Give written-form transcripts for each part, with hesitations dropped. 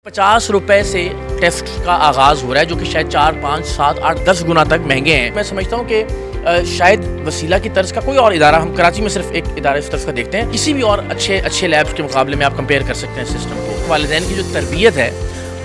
50 रुपए से टेस्ट का आगाज़ हो रहा है, जो कि शायद 4, 5, 7, 8, 10 गुना तक महंगे हैं। मैं समझता हूँ कि शायद वसीला की तर्ज का कोई और इदारा, हम कराची में सिर्फ एक इदारा इस तर्ज का देखते हैं, किसी भी और अच्छे लैब्स के मुकाबले में आप कंपेयर कर सकते हैं सिस्टम को। वालिदैन की जो तरबियत है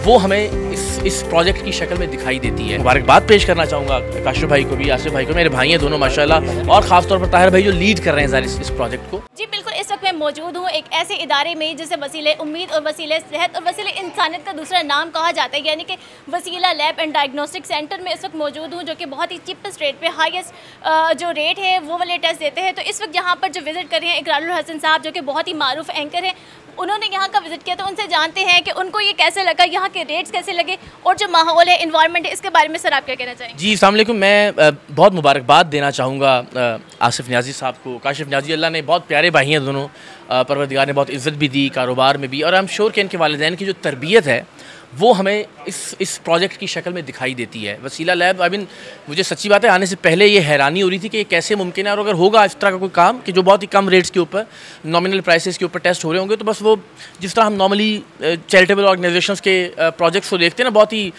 वो हमें इस प्रोजेक्ट की शक्ल में दिखाई देती है। मुबारकबाद पेश करना चाहूँगा काशिफ भाई को भी, आसिफ भाई को, मेरे भाई हैं दोनों माशाल्लाह, और ख़ासतौर पर ताहिर भाई जो लीड कर रहे हैं इस प्रोजेक्ट को। जी बिल्कुल, इस वक्त मैं मौजूद हूँ एक ऐसे इदारे में जिसे वसीले उम्मीद और वसीले सेहत और वसीले इंसानियत का दूसरा नाम कहा जाता है, यानी कि वसीला लैब एंड डायग्नोस्टिक सेंटर में इस वक्त मौजूद हूँ, जो कि बहुत ही चीपेस्ट रेट पे हाईएस्ट जो रेट है वो वाले टेस्ट देते हैं। तो इस वक्त यहाँ पर जो विज़िट कर रहे हैं इकरारुल हसन साहब, जो कि बहुत ही मारूफ एंकर हैं, उन्होंने यहाँ का विज़िट किया, तो उनसे जानते हैं कि उनको ये कैसे लगा, यहाँ के रेट्स कैसे लगे और जो माहौल है, इन्वायरमेंट है, इसके बारे में सर आप क्या कहना चाहेंगे? जी अस्सलाम वालेकुम। मैं बहुत मुबारकबाद देना चाहूँगा आसिफ न्याजी साहब को, काशिफ न्याजी। अल्लाह ने बहुत प्यारे भाई हैं दोनों, परवरदिगार ने बहुत इज़्ज़त भी दी कारोबार में भी, और आई एम श्योर कि इनके वालिदैन की जो तरबियत है वो हमें इस प्रोजेक्ट की शक्ल में दिखाई देती है। वसीला लैब, आई मीन मुझे सच्ची बात है आने से पहले ये हैरानी हो रही थी कि ये कैसे मुमकिन है, और अगर होगा इस तरह का कोई काम कि जो बहुत ही कम रेट्स के ऊपर, नॉमिनल प्राइसेस के ऊपर टेस्ट हो रहे होंगे, तो बस वो जिस तरह हम नॉर्मली चैरिटेबल ऑर्गेनाइजेशंस के प्रोजेक्ट्स को देखते हैं ना, बहुत ही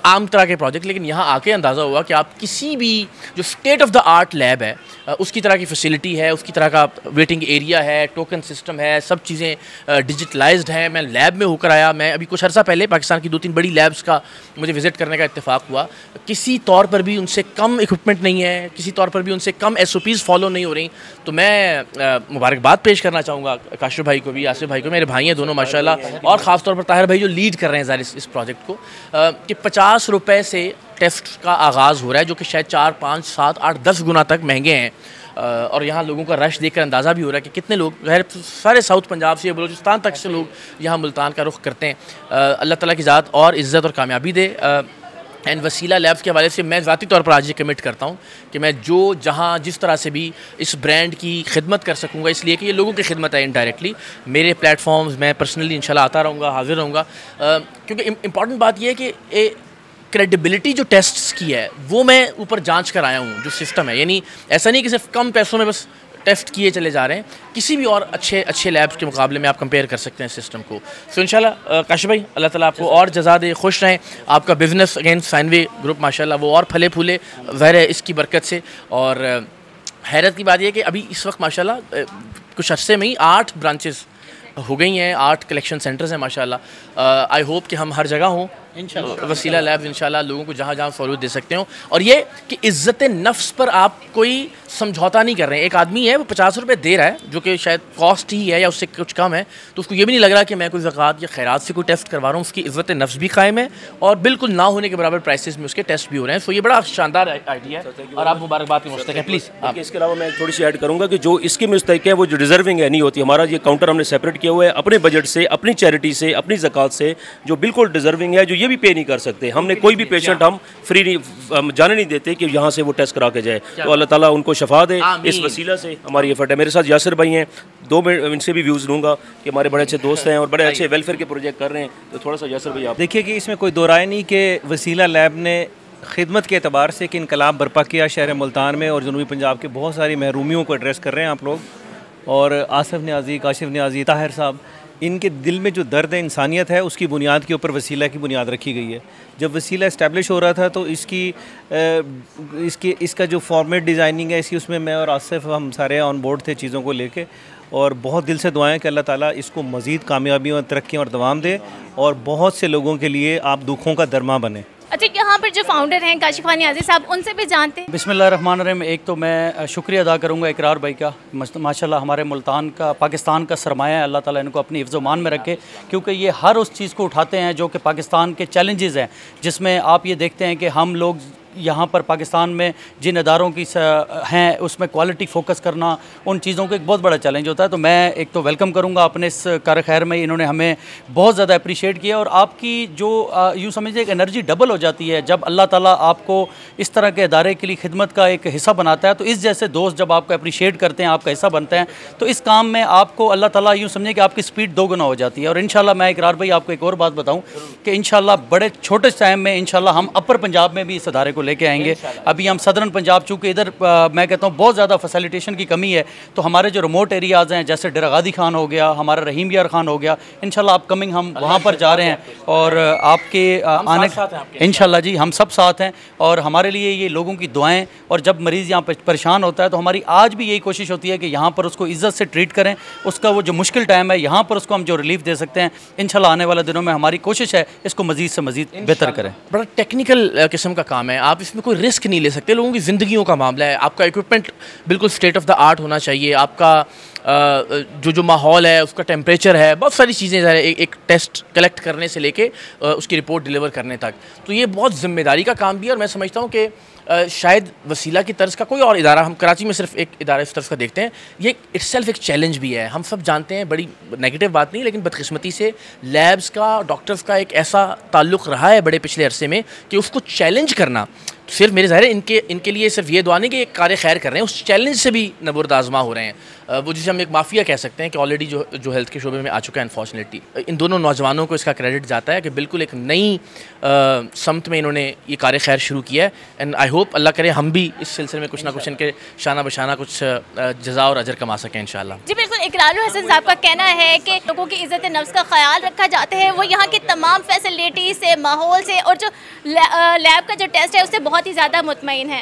आम तरह के प्रोजेक्ट, लेकिन यहाँ आके अंदाज़ा हुआ कि आप किसी भी जो state of the art lab है उसकी तरह की फैसिलिटी है, उसकी तरह का वेटिंग एरिया है, टोकन सिस्टम है, सब चीज़ें डिजिटलाइज्ड हैं। मैं लैब में होकर आया, मैं अभी कुछ अर्सा पहले पाकिस्तान की 2-3 बड़ी लैब्स का मुझे विज़िट करने का इत्तेफाक हुआ, किसी तौर पर भी उनसे कम इक्विपमेंट नहीं है, किसी तौर पर भी उनसे कम SOPs फॉलो नहीं हो रही। तो मैं मुबारकबाद पेश करना चाहूँगा काशिफ भाई को भी, आसिफ भाई को, मेरे भाई हैं दोनों माशाल्लाह, और ख़ासतौर पर ताहिर भाई जो लीड कर रहे हैं इस प्रोजेक्ट को, कि 50 रुपए से टेस्ट का आगाज़ हो रहा है, जो कि शायद 4, 5, 7, 8, 10 गुना तक महंगे हैं। और यहाँ लोगों का रश देखकर अंदाज़ा भी हो रहा है कि कितने लोग, गैर सारे साउथ पंजाब से बलूचिस्तान तक से लोग यहाँ मुल्तान का रुख करते हैं। अल्लाह ताला की ज़ात और इज़्ज़त और कामयाबी दे। एंड वसीला लैब्स के हवाले से मैं ज़ाती तौर पर आज ये कमिट करता हूँ कि मैं जहाँ जिस तरह से भी इस ब्रांड की खिदमत कर सकूँगा, इसलिए कि ये लोगों की खिदमत है इनडायरेक्टली, मेरे प्लेटफॉर्म्स मैं पर्सनली इंशाल्लाह आता रहूँगा, हाज़िर रहूँगा, क्योंकि इम्पॉर्टेंट बात यह है कि क्रेडिबिलिटी जो टेस्ट्स की है वो मैं ऊपर जांच कर आया हूँ, जो सिस्टम है, यानी ऐसा नहीं कि सिर्फ कम पैसों में बस टेस्ट किए चले जा रहे हैं, किसी भी और अच्छे लैब्स के मुकाबले में आप कंपेयर कर सकते हैं सिस्टम को। सो इंशाल्लाह काशिफ भाई, अल्लाह ताला आपको और जज़ा दे, खुश रहें, आपका बिज़नेस अगेन साइनवे ग्रुप माशाल्लाह वो और फले फूले, ज़ाहिर है इसकी बरकत से। और हैरत की बात यह है कि अभी इस वक्त माशाल्लाह कुछ अरसे में ही 8 ब्रांचेस हो गई हैं, 8 कलेक्शन सेंटर्स हैं माशाल्लाह। आई होप कि हम हर जगह हों इंशाल्लाह, वसीला लैब्स इंशाल्लाह लोगों को जहाँ सहूलत दे सकते हो। और ये कि इज़्ज़त नफ्स पर आप कोई समझौता नहीं कर रहे हैं। एक आदमी है वो 50 रुपये दे रहा है, जो कि शायद कॉस्ट ही है या उससे कुछ कम है, तो उसको ये भी नहीं लग रहा कि मैं कोई ज़कात या खैरात से कोई टेस्ट करवा रहा हूँ। उसकी इज़्ज़त नफ्स भी कायम है और बिल्कुल ना होने के बराबर प्राइसेस में उसके टेस्ट भी हो रहे हैं। सो ये बड़ा शानदार आइडिया है और आप मुबारकबाद के मुस्तहिक़ हैं। प्लीज़ आप इसके अलावा मैं थोड़ी सी ऐड करूँगा कि जो इसके मुस्तहिक़ है वो जो डिज़र्विंग है नहीं होती, हमारा ये काउंटर हमने सेपरेट किया हुआ है अपने बजट से, अपनी चैरिटी से, अपनी ज़कात से, जो बिल्कुल डिज़र्विंग है, जो ये भी पे नहीं कर सकते। हमने कोई भी पेशेंट हम फ्री नहीं जाने नहीं देते कि यहाँ से वो टेस्ट करा के जाए। तो अल्लाह ताला उनको शफा दे, इस वसीला से हमारी एफर्ट है। मेरे साथ यासिर भाई हैं, 2 मिनट इनसे भी व्यूज़ लूँगा कि हमारे बड़े अच्छे दोस्त हैं और बड़े अच्छे वेलफेयर के प्रोजेक्ट कर रहे हैं। तो थोड़ा सा यासिर भाई आप देखिए कि इसमें कोई दो राय नहीं कि वसीला लैब ने खिदमत के अतबार से एक इनकलाब बर्पा किया शहर मुल्तान में, और जनूबी पंजाब के बहुत सारी महरूमियों को एड्रेस कर रहे हैं आप लोग। और आसिफ न्याजी, काशिफ न्याजी, ताहिर साहब, इनके दिल में जो दर्द इंसानियत है उसकी बुनियाद के ऊपर वसीला की बुनियाद रखी गई है। जब वसीला इस्टेब्लिश हो रहा था तो इसका जो फॉर्मेट डिज़ाइनिंग है इसकी, उसमें मैं और आसिफ हम सारे ऑन बोर्ड थे चीज़ों को लेके, और बहुत दिल से दुआएं कि अल्लाह ताला इसको मज़ीद कामयाबी और तरक्की और दवाम दे और बहुत से लोगों के लिए आप दुखों का दरमा बने। अच्छा, यहाँ पर जो फाउंडर हैं काशिफ न्याजी साहब, उनसे भी जानते हैं। बिस्मिल्लाहिर्रहमानिर्रहीम। एक तो मैं शुक्रिया अदा करूँगा इकरार भाई का, माशाल्लाह हमारे मुल्तान का, पाकिस्तान का सरमाया है, अल्लाह ताला इनको अपनी हिफ्ज़-ओ-मान में रखे, क्योंकि ये हर उस चीज़ को उठाते हैं जो कि पाकिस्तान के चैलेंजेस हैं, जिसमें आप ये देखते हैं कि हम लोग यहाँ पर पाकिस्तान में जिन अदारों की हैं उसमें क्वालिटी फ़ोकस करना, उन चीज़ों को एक बहुत बड़ा चैलेंज होता है। तो मैं एक तो वेलकम करूँगा अपने इस कार खैर में, इन्होंने हमें बहुत ज़्यादा अप्रिशिएट किया, और आपकी जो यूँ समझिए एक एनर्जी डबल हो जाती है जब अल्लाह ताला आपको इस तरह के अदारे के लिए खिदमत का एक हिस्सा बनाता है। तो इस जैसे दोस्त जब आपको अप्रिशिएट करते हैं, आपका हिस्सा बनते हैं, तो इस काम में आपको अल्लाह ताला यूँ समझिए कि आपकी स्पीड 2 गुना हो जाती है। और इंशाल्लाह मैं इकरार भाई आपको एक और बात बताऊँ कि इंशाल्लाह बड़े छोटे टाइम में इंशाल्लाह हम अपर पंजाब में भी इस अदारे को को लेके आएंगे। अभी हम सदरन पंजाब, चूँकि इधर मैं कहता हूँ बहुत ज़्यादा फैसिलिटेशन की कमी है, तो हमारे जो रिमोट एरियाज़ हैं जैसे डेरागादी खान हो गया, हमारा रहीम यार खान हो गया, इंशाल्लाह अपकमिंग हम वहाँ पर जा रहे हैं और आपके आने इंशाल्लाह जी हम सब साथ हैं। और हमारे लिए ये लोगों की दुआएं, और जब मरीज़ यहाँ पर परेशान होता है तो हमारी आज भी यही कोशिश होती है कि यहाँ पर उसको इज़्ज़त से ट्रीट करें, उसका वो जो मुश्किल टाइम है यहाँ पर उसको हम जो रिलीफ दे सकते हैं इंशाल्लाह आने वाले दिनों में हमारी कोशिश है इसको मज़ीद से मज़ीद बेहतर करें। बड़ा टेक्निकल किस्म का काम है, आप इसमें कोई रिस्क नहीं ले सकते, लोगों की ज़िंदगियों का मामला है, आपका इक्विपमेंट बिल्कुल स्टेट ऑफ द आर्ट होना चाहिए, आपका जो माहौल है उसका टेम्परेचर है, बहुत सारी चीज़ें एक टेस्ट कलेक्ट करने से लेके उसकी रिपोर्ट डिलीवर करने तक, तो ये बहुत ज़िम्मेदारी का काम भी है। और मैं समझता हूँ कि शायद वसीला की तर्ज का कोई और इदारा, हम कराची में सिर्फ एक इदारा इस तर्ज का देखते हैं, ये इटसेल्फ एक चैलेंज भी है। हम सब जानते हैं, बड़ी नेगेटिव बात नहीं, लेकिन बदकिस्मती से लैब्स का, डॉक्टर्स का एक ऐसा ताल्लुक़ रहा है बड़े पिछले अरसे में कि उसको चैलेंज करना सिर्फ मेरे ज़ाहिर इनके लिए सिर्फ ये दुआ नहीं कि एक कार्य खैर कर रहे हैं, उस चैलेंज से भी नबुर्द आज़मा हो रहे हैं। वो जिसे हम एक माफिया कह सकते हैं कि ऑलरेडी जो हेल्थ के शोबे में आ चुका है अनफॉर्चुनेटली। इन दोनों नौजवानों को इसका क्रेडिट जाता है कि बिल्कुल एक नई समत में इन्होंने ये कार्य खैर शुरू किया है। एंड आई होप अल्लाह करे हम भी इस सिलसिले में कुछ ना कुछ इनके शाना बशाना कुछ जज़ा और अजर कमा सकें इंशाल्लाह। जी बिल्कुल, इकरारुल हसन साहब का कहना है कि लोगों की इज़्ज़त नफ्स का ख्याल रखा जाता है, वो यहाँ की तमाम फैसिलिटी से, माहौल से और जो लैब का जो टेस्ट है उससे बहुत ही ज़्यादा मुतमईन है।